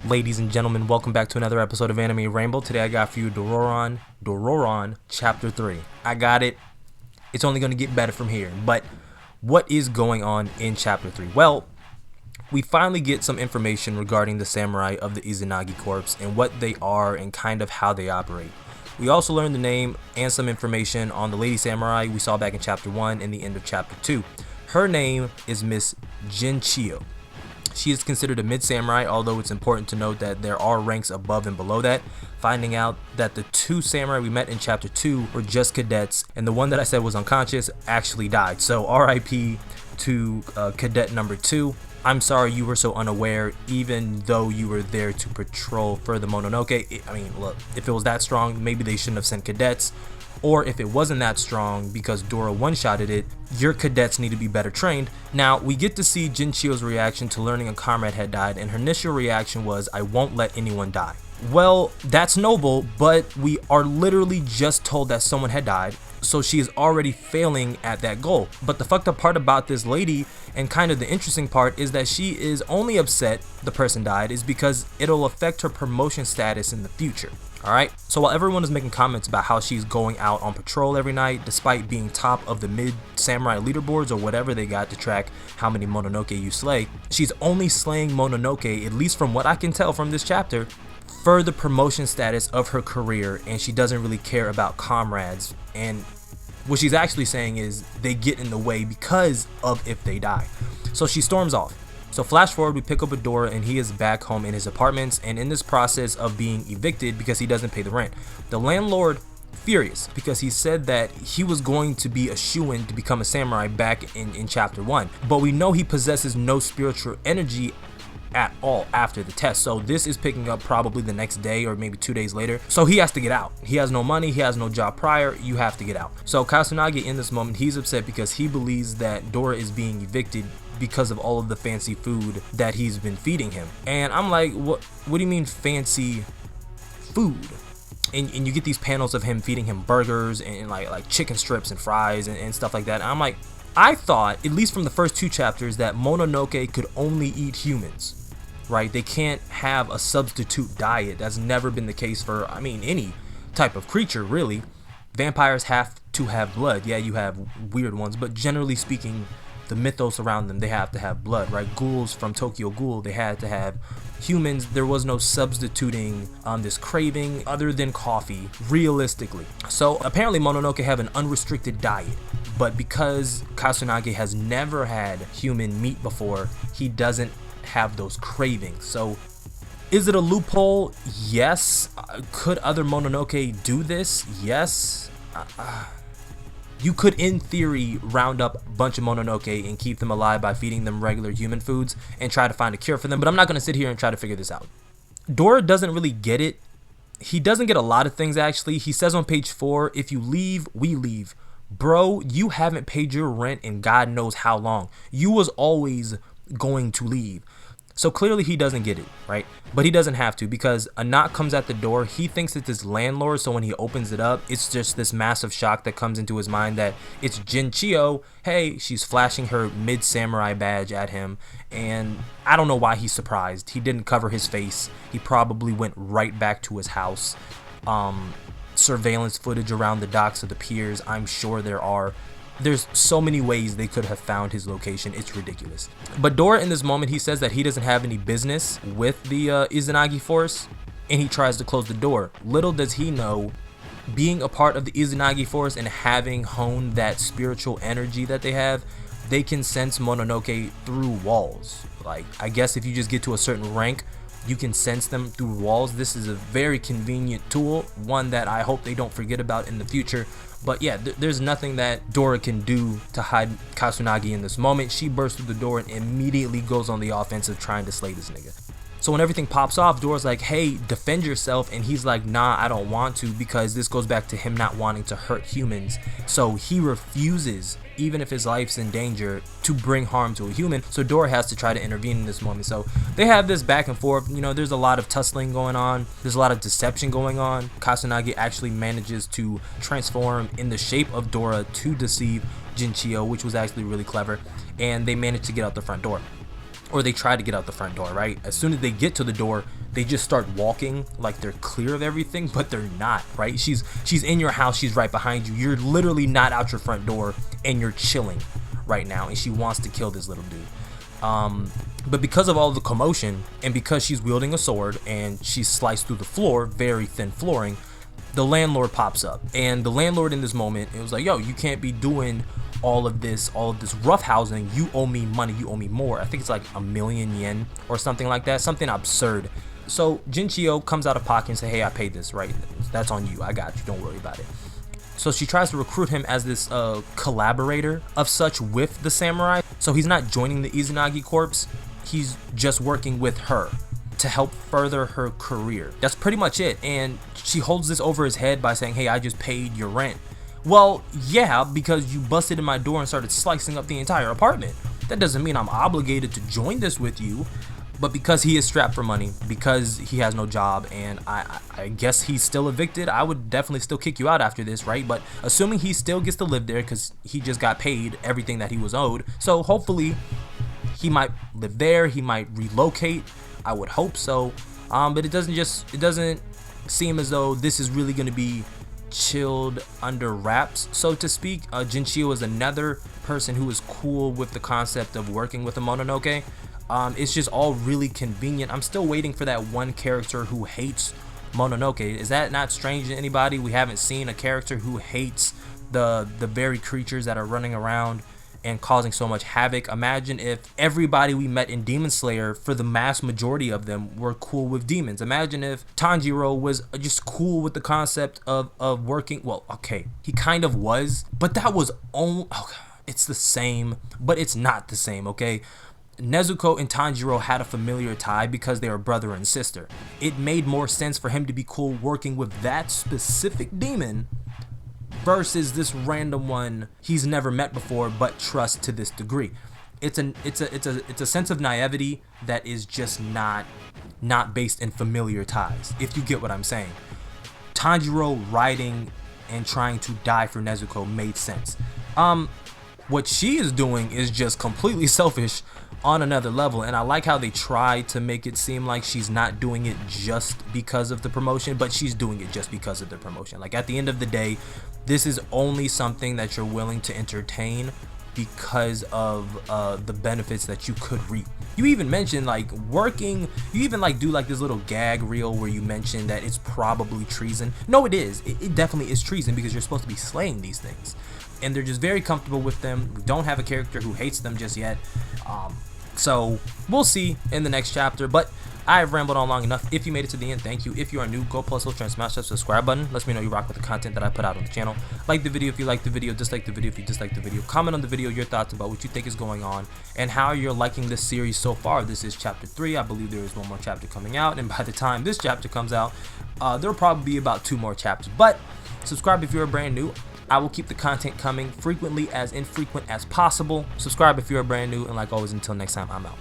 Ladies and gentlemen, welcome back to another episode of Anime Rainbow. Today I got for you Doron Dororon Chapter 3. I got it. It's only going to get better from here. But what is going on in Chapter 3? Well, we finally get some information regarding the samurai of the Izanagi Corps and what they are and kind of how they operate. We also learned the name and some information on the lady samurai we saw back in Chapter 1 and the end of Chapter 2. Her name is Miss GinChiyo. She is considered a mid-samurai, although it's important to note that there are ranks above and below that, finding out that the two samurai we met in Chapter 2 were just cadets, and the one that I said was unconscious actually died. So RIP to cadet number 2. I'm sorry you were so unaware, even though you were there to patrol for the Mononoke. I mean, look, if it was that strong, maybe they shouldn't have sent cadets. Or if it wasn't that strong because Dora one-shotted it, your cadets need to be better trained. Now, we get to see GinChiyo's reaction to learning a comrade had died, and her initial reaction was, I won't let anyone die. Well, that's noble, but we are literally just told that someone had died, so she is already failing at that goal. But the fucked up part about this lady, and kind of the interesting part, is that she is only upset the person died is because it'll affect her promotion status in the future. Alright, so while everyone is making comments about how she's going out on patrol every night despite being top of the mid-samurai leaderboards or whatever they got to track how many Mononoke you slay, she's only slaying Mononoke, at least from what I can tell from this chapter, for the promotion status of her career, and she doesn't really care about comrades. And what she's actually saying is they get in the way because of if they die. So she storms off. So flash forward, we pick up with Dora and he is back home in his apartments, and in this process of being evicted because he doesn't pay the rent. The landlord furious because he said that he was going to be a shoo-in to become a samurai back in Chapter 1. But we know he possesses no spiritual energy at all after the test, so this is picking up probably the next day or maybe 2 days later. So he has to get out. He has no money, he has no job prior, you have to get out. So Kasunagi in this moment, he's upset because he believes that Dora is being evicted because of all of the fancy food that he's been feeding him. And I'm like, what do you mean fancy food? And you get these panels of him feeding him burgers and like chicken strips and fries and stuff like that. And I'm like, I thought, at least from the first 2 chapters, that Mononoke could only eat humans, right? They can't have a substitute diet. That's never been the case for, I mean, any type of creature, really. Vampires have to have blood. Yeah, you have weird ones, but generally speaking, the mythos around them, they have to have blood, right? Ghouls from Tokyo Ghoul, they had to have humans. There was no substituting this craving other than coffee, realistically. So apparently Mononoke have an unrestricted diet, but because Kasunagi has never had human meat before, he doesn't have those cravings. So is it a loophole? Yes. Could other Mononoke do this? Yes. You could, in theory, round up a bunch of Mononoke and keep them alive by feeding them regular human foods and try to find a cure for them, but I'm not going to sit here and try to figure this out. Dora doesn't really get it. He doesn't get a lot of things, actually. He says on page 4, if you leave, we leave. Bro, you haven't paid your rent in God knows how long. You was always going to leave. So clearly he doesn't get it, right? But he doesn't have to, because a knock comes at the door. He thinks it's his landlord, so when he opens it up, it's just this massive shock that comes into his mind that it's GinChiyo. Hey, she's flashing her mid-samurai badge at him, and I don't know why he's surprised. He didn't cover his face. He probably went right back to his house. Surveillance footage around the docks of the piers, I'm sure there's so many ways they could have found his location. It's ridiculous. But Dora, in this moment, he says that he doesn't have any business with the Izanagi force, and he tries to close the door. Little does he know, being a part of the Izanagi force and having honed that spiritual energy that they have, they can sense Mononoke through walls. Like, I guess if you just get to a certain rank, you can sense them through walls. This is a very convenient tool, one that I hope they don't forget about in the future. But yeah, there's nothing that Dora can do to hide Kasunagi in this moment. She bursts through the door and immediately goes on the offensive trying to slay this nigga. So when everything pops off, Dora's like, hey, defend yourself, and he's like, nah, I don't want to, because this goes back to him not wanting to hurt humans. So he refuses, even if his life's in danger, to bring harm to a human. So Dora has to try to intervene in this moment. So they have this back and forth. You know, there's a lot of tussling going on. There's a lot of deception going on. Kasunagi actually manages to transform in the shape of Dora to deceive GinChiyo, which was actually really clever. And they managed to get out the front door. or they try to get out the front door, right? As soon as they get to the door, they just start walking like they're clear of everything, but they're not, right? She's in your house, she's right behind you. You're literally not out your front door, and you're chilling right now, and she wants to kill this little dude. But because of all the commotion, and because she's wielding a sword and she's sliced through the floor, very thin flooring, the landlord pops up. And the landlord in this moment, it was like, yo, you can't be doing all of this roughhousing. You owe me money, you owe me more. I think it's like 1,000,000 yen or something like that, something absurd. So GinChiyo comes out of pocket and say, hey, I paid this, right? That's on you, I got you, don't worry about it. So she tries to recruit him as this collaborator of such with the samurai. So he's not joining the Izanagi Corps, he's just working with her to help further her career. That's pretty much it. And she holds this over his head by saying, hey, I just paid your rent. Well, yeah, because you busted in my door and started slicing up the entire apartment. That doesn't mean I'm obligated to join this with you. But because he is strapped for money, because he has no job, and I guess he's still evicted, I would definitely still kick you out after this, right? But assuming he still gets to live there because he just got paid everything that he was owed, so hopefully he might live there, he might relocate, I would hope so. But it doesn't seem as though this is really going to be chilled under wraps, so to speak. GinChiyo is another person who is cool with the concept of working with a Mononoke. It's just all really convenient. I'm still waiting for that one character who hates Mononoke. Is that not strange to anybody? We haven't seen a character who hates the very creatures that are running around and causing so much havoc. Imagine if everybody we met in Demon Slayer, for the mass majority of them, were cool with demons. Imagine if Tanjiro was just cool with the concept of working. Well, okay, he kind of was, but that was it's the same, but it's not the same, okay? Nezuko and Tanjiro had a familiar tie because they were brother and sister. It made more sense for him to be cool working with that specific demon versus this random one he's never met before but trusts to this degree. It's a sense of naivety that is just not based in familiar ties, if you get what I'm saying. Tanjiro riding and trying to die for Nezuko made sense. What she is doing is just completely selfish on another level, and I like how they try to make it seem like she's not doing it just because of the promotion, but she's doing it just because of the promotion. Like, at the end of the day, this is only something that you're willing to entertain because of the benefits that you could reap. You even mentioned like working, you even like do like this little gag reel where you mention that it's probably treason. No, it is. It definitely is treason because you're supposed to be slaying these things, and they're just very comfortable with them. We don't have a character who hates them just yet. So we'll see in the next chapter, but I've rambled on long enough. If you made it to the end, thank you. If you are new, go plus ultra and smash that subscribe button. Let me know you rock with the content that I put out on the channel. Like the video if you like the video, dislike the video if you dislike the video. Comment on the video your thoughts about what you think is going on and how you're liking this series so far. This is chapter 3. I believe there is one more chapter coming out, and by the time this chapter comes out, there'll probably be about 2 more chapters. But subscribe if you're brand new. I will keep the content coming frequently as infrequent as possible. Subscribe if you're brand new, and like always, until next time, I'm out.